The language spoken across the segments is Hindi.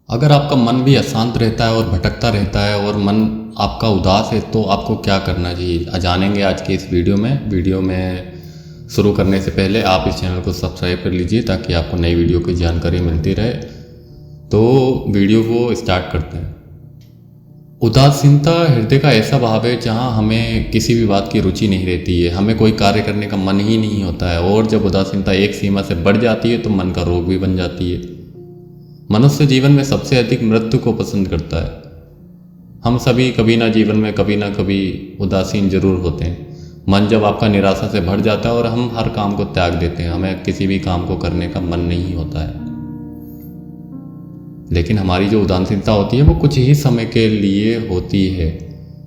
अगर आपका मन भी अशांत रहता है और भटकता रहता है और मन आपका उदास है तो आपको क्या करना चाहिए जानेंगे आज के इस वीडियो में शुरू करने से पहले आप इस चैनल को सब्सक्राइब कर लीजिए ताकि आपको नई वीडियो की जानकारी मिलती रहे। तो वीडियो को स्टार्ट करते हैं। उदासीनता हृदय का ऐसा भाव है जहाँ हमें किसी भी बात की रुचि नहीं रहती है, हमें कोई कार्य करने का मन ही नहीं होता है और जब उदासीनता एक सीमा से बढ़ जाती है तो मन का रोग भी बन जाती है। मनुष्य जीवन में सबसे अधिक मृत्यु को पसंद करता है। हम सभी कभी ना जीवन में कभी ना कभी उदासीन जरूर होते हैं। मन जब आपका निराशा से भर जाता है और हम हर काम को त्याग देते हैं, हमें किसी भी काम को करने का मन नहीं होता है। लेकिन हमारी जो उदासीनता होती है वो कुछ ही समय के लिए होती है,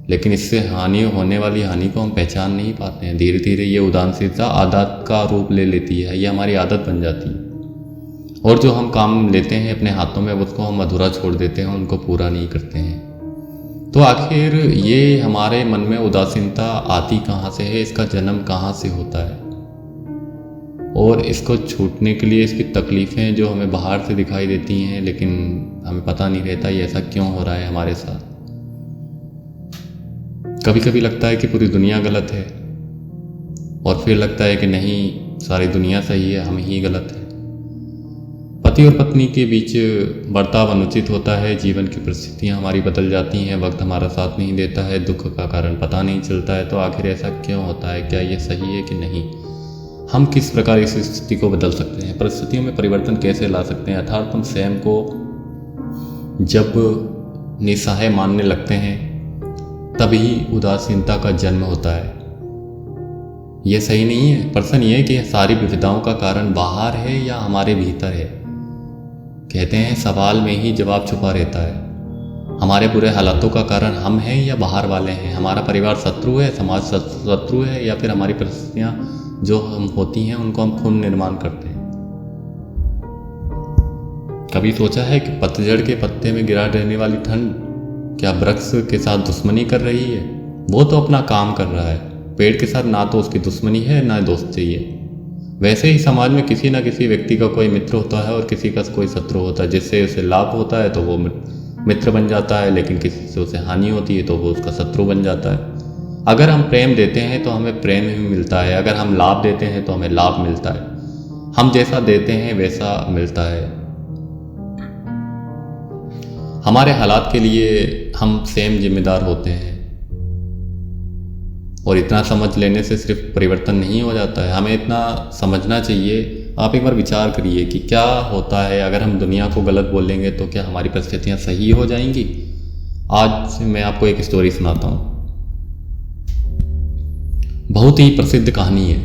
लेकिन इससे होने वाली हानि को हम पहचान नहीं पाते हैं। धीरे धीरे ये उदासीनता आदत का रूप ले लेती है, ये हमारी आदत बन जाती है और जो हम काम लेते हैं अपने हाथों में उसको हम अधूरा छोड़ देते हैं, उनको पूरा नहीं करते हैं। तो आखिर ये हमारे मन में उदासीनता आती कहाँ से है, इसका जन्म कहाँ से होता है और इसको छूटने के लिए इसकी तकलीफ़ें जो हमें बाहर से दिखाई देती हैं लेकिन हमें पता नहीं रहता ये ऐसा क्यों हो रहा है हमारे साथ। कभी कभी लगता है कि पूरी दुनिया गलत है और फिर लगता है कि नहीं, सारी दुनिया सही है, हम ही गलत हैं। पति और पत्नी के बीच बर्ताव अनुचित होता है, जीवन की परिस्थितियाँ हमारी बदल जाती हैं, वक्त हमारा साथ नहीं देता है, दुख का कारण पता नहीं चलता है। तो आखिर ऐसा क्यों होता है, क्या ये सही है कि नहीं? हम किस प्रकार इस स्थिति को बदल सकते हैं, परिस्थितियों में परिवर्तन कैसे ला सकते हैं? अर्थात हम स्वयं को जब निस्सहाय मानने लगते हैं तभी उदासीनता का जन्म होता है। यह सही नहीं है। प्रश्न ये है कि सारी विविधताओं का कारण बाहर है या हमारे भीतर है। कहते हैं सवाल में ही जवाब छुपा रहता है। हमारे बुरे हालातों का कारण हम हैं या बाहर वाले हैं? हमारा परिवार शत्रु है, समाज शत्रु है, या फिर हमारी परिस्थितियाँ जो हम होती हैं उनको हम खुद निर्माण करते हैं? कभी सोचा है कि पतझड़ के पत्ते में गिरा रहने वाली ठंड क्या वृक्ष के साथ दुश्मनी कर रही है? वो तो अपना काम कर रहा है। पेड़ के साथ ना तो उसकी दुश्मनी है ना दोस्ती है। वैसे ही समाज में किसी न किसी व्यक्ति का कोई मित्र होता है और किसी का कोई शत्रु होता है। जिससे उसे लाभ होता है तो वो मित्र बन जाता है, लेकिन किसी से उसे हानि होती है तो वो उसका शत्रु बन जाता है। अगर हम प्रेम देते हैं तो हमें प्रेम ही मिलता है, अगर हम लाभ देते हैं तो हमें लाभ मिलता है। हम जैसा देते हैं वैसा मिलता है। हमारे हालात के लिए हम स्वयं जिम्मेदार होते हैं और इतना समझ लेने से सिर्फ परिवर्तन नहीं हो जाता है, हमें इतना समझना चाहिए। आप एक बार विचार करिए कि क्या होता है अगर हम दुनिया को गलत बोलेंगे तो क्या हमारी परिस्थितियाँ सही हो जाएंगी? आज मैं आपको एक स्टोरी सुनाता हूँ। बहुत ही प्रसिद्ध कहानी है।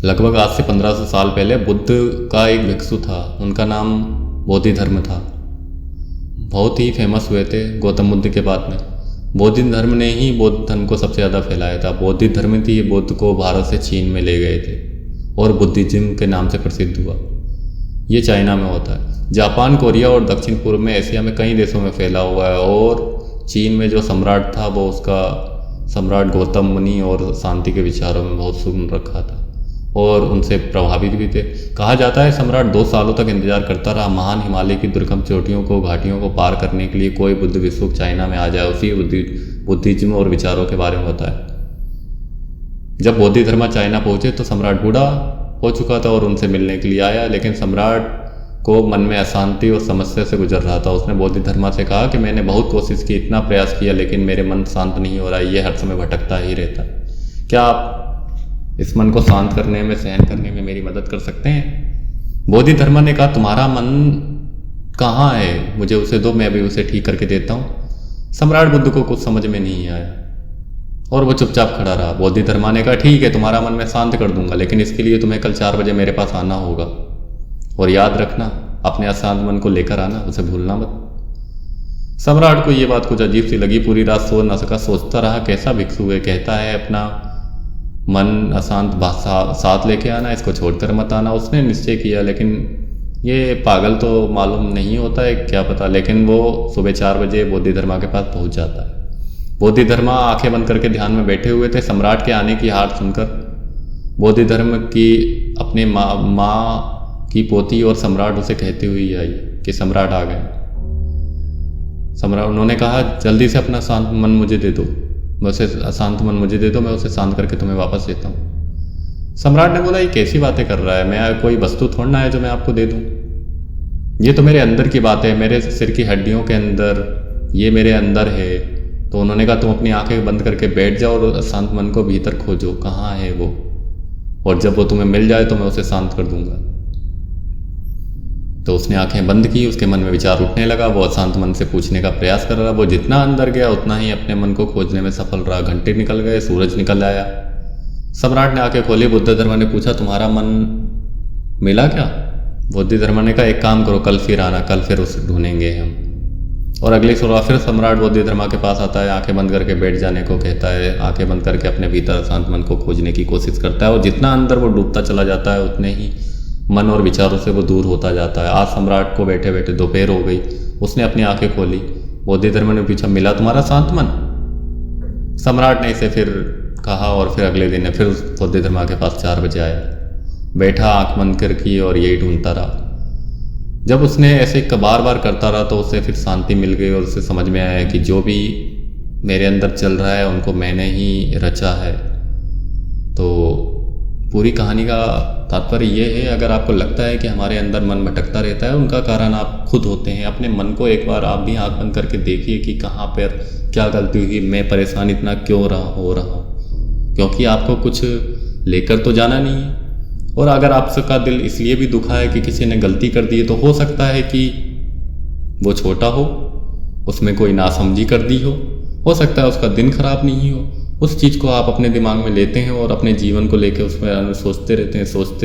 लगभग आज से 1500 साल पहले बुद्ध का एक भिक्षु था, उनका नाम बोधिधर्म था। बहुत ही फेमस हुए थे गौतम बुद्ध के बाद में। बौद्ध धर्म ने ही बौद्ध धर्म को सबसे ज़्यादा फैलाया था। बौद्ध धर्म थी, ये बौद्ध को भारत से चीन में ले गए थे और बुद्धिज्म के नाम से प्रसिद्ध हुआ। ये चाइना में होता है। जापान, कोरिया और दक्षिण पूर्व में, एशिया में कई देशों में फैला हुआ है। और चीन में जो सम्राट था वो उसका सम्राट गौतम मुनि और शांति के विचारों में बहुत सुन रखा था और उनसे प्रभावित भी थे। कहा जाता है सम्राट 2 सालों तक इंतजार करता रहा महान हिमालय की दुर्गम चोटियों को, घाटियों को पार करने के लिए कोई बुद्ध भिक्षुक चाइना में आ जाए। उसी बुद्धिज्म और विचारों के बारे में होता है। जब बौद्ध धर्म चाइना पहुंचे तो सम्राट बूढ़ा हो चुका था और उनसे मिलने के लिए आया, लेकिन सम्राट को मन में अशांति और समस्या से गुजर रहा था। उसने बौद्ध धर्म से कहा कि मैंने बहुत कोशिश की, इतना प्रयास किया, लेकिन मेरे मन शांत नहीं हो रहा है, ये हर समय भटकता ही रहता है। क्या आप इस मन को शांत करने में, सहन करने में मेरी मदद कर सकते हैं? बोधि धर्म ने कहा तुम्हारा मन कहाँ है, मुझे उसे दो, मैं भी उसे ठीक करके देता हूँ। सम्राट बुद्ध को कुछ समझ में नहीं आया और वो चुपचाप खड़ा रहा। बोधि धर्म ने कहा ठीक है, तुम्हारा मन मैं शांत कर दूंगा, लेकिन इसके लिए तुम्हें कल 4 बजे मेरे पास आना होगा और याद रखना अपने अशांत मन को लेकर आना, उसे भूलना मत। सम्राट को ये बात कुछ अजीब सी लगी। पूरी रात सो न सका, सोचता रहा कैसा भिक्षु है, कहता है अपना मन अशांत साथ लेके आना, इसको छोड़कर मत आना। उसने निश्चय किया, लेकिन ये पागल तो मालूम नहीं होता है, क्या पता। लेकिन वो सुबह 4 बजे बोधि धर्मा के पास पहुंच जाता है। बोधि धर्मा आंखें बंद करके ध्यान में बैठे हुए थे। सम्राट के आने की हार सुनकर बोधि धर्म की अपने माँ की पोती और सम्राट उसे कहती हुई आई कि सम्राट आ गए। सम्राट उन्होंने कहा जल्दी से अपना शांत मन मुझे दे दो, मैं उसे शांत मन मुझे दे दो, मैं उसे शांत करके तुम्हें वापस देता हूँ। सम्राट ने बोला ये कैसी बातें कर रहा है, मैं कोई वस्तु थोड़ा ना है जो मैं आपको दे दूँ, ये तो मेरे अंदर की बात है, मेरे सिर की हड्डियों के अंदर, ये मेरे अंदर है। तो उन्होंने कहा तुम अपनी आंखें बंद करके बैठ जाओ और शांत मन को भीतर खोजो, कहाँ है वो, और जब वो तुम्हें मिल जाए तो मैं उसे शांत कर दूंगा। तो उसने आंखें बंद की, उसके मन में विचार उठने लगा, वो अशांत मन से पूछने का प्रयास कर रहा, वो जितना अंदर गया उतना ही अपने मन को खोजने में सफल रहा। घंटे निकल गए, सूरज निकल आया। सम्राट ने आंखें खोली, बुद्ध धर्म ने पूछा तुम्हारा मन मिला क्या? बुद्ध धर्म ने कहा एक काम करो, कल फिर आना, कल फिर उसे ढूंढेंगे हम। और अगली सुबह फिर सम्राट बुद्ध धर्मा के पास आता है, आंखें बंद करके बैठ जाने को कहता है, आंखें बंद करके अपने भीतर शांत मन को खोजने की कोशिश करता है, और जितना अंदर वो डूबता चला जाता है उतने ही मन और विचारों से वो दूर होता जाता है। आज सम्राट को बैठे बैठे दोपहर हो गई, उसने अपनी आंखें खोली, बुद्ध धर्म ने पूछा मिला तुम्हारा शांत मन? सम्राट ने इसे फिर कहा, और फिर अगले दिन फिर उस बुद्ध धर्मा के पास 4 बजे आया, बैठा आंख बंद कर की और यही ढूंढता रहा। जब उसने ऐसे बार बार करता रहा तो उसे फिर शांति मिल गई, और उसे समझ में आया कि जो भी मेरे अंदर चल रहा है उनको मैंने ही रचा है। तो पूरी कहानी का तात्पर्य ये है, अगर आपको लगता है कि हमारे अंदर मन भटकता रहता है, उनका कारण आप खुद होते हैं। अपने मन को एक बार आप भी आंख बंद करके देखिए कि कहाँ पर क्या गलती हुई, मैं परेशान इतना क्यों हो रहा हूँ, क्योंकि आपको कुछ लेकर तो जाना नहीं है। और अगर आपका दिल इसलिए भी दुखा है कि किसी ने गलती कर दी है, तो हो सकता है कि वो छोटा हो, उसमें कोई नासमझी कर दी हो सकता है उसका दिन खराब नहीं हो। उस चीज़ को आप अपने दिमाग में लेते हैं और अपने जीवन को लेकर उसमें सोचते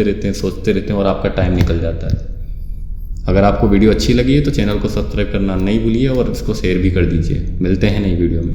रहते हैं और आपका टाइम निकल जाता है। अगर आपको वीडियो अच्छी लगी है तो चैनल को सब्सक्राइब करना नहीं भूलिए और इसको शेयर भी कर दीजिए। मिलते हैं नई वीडियो में।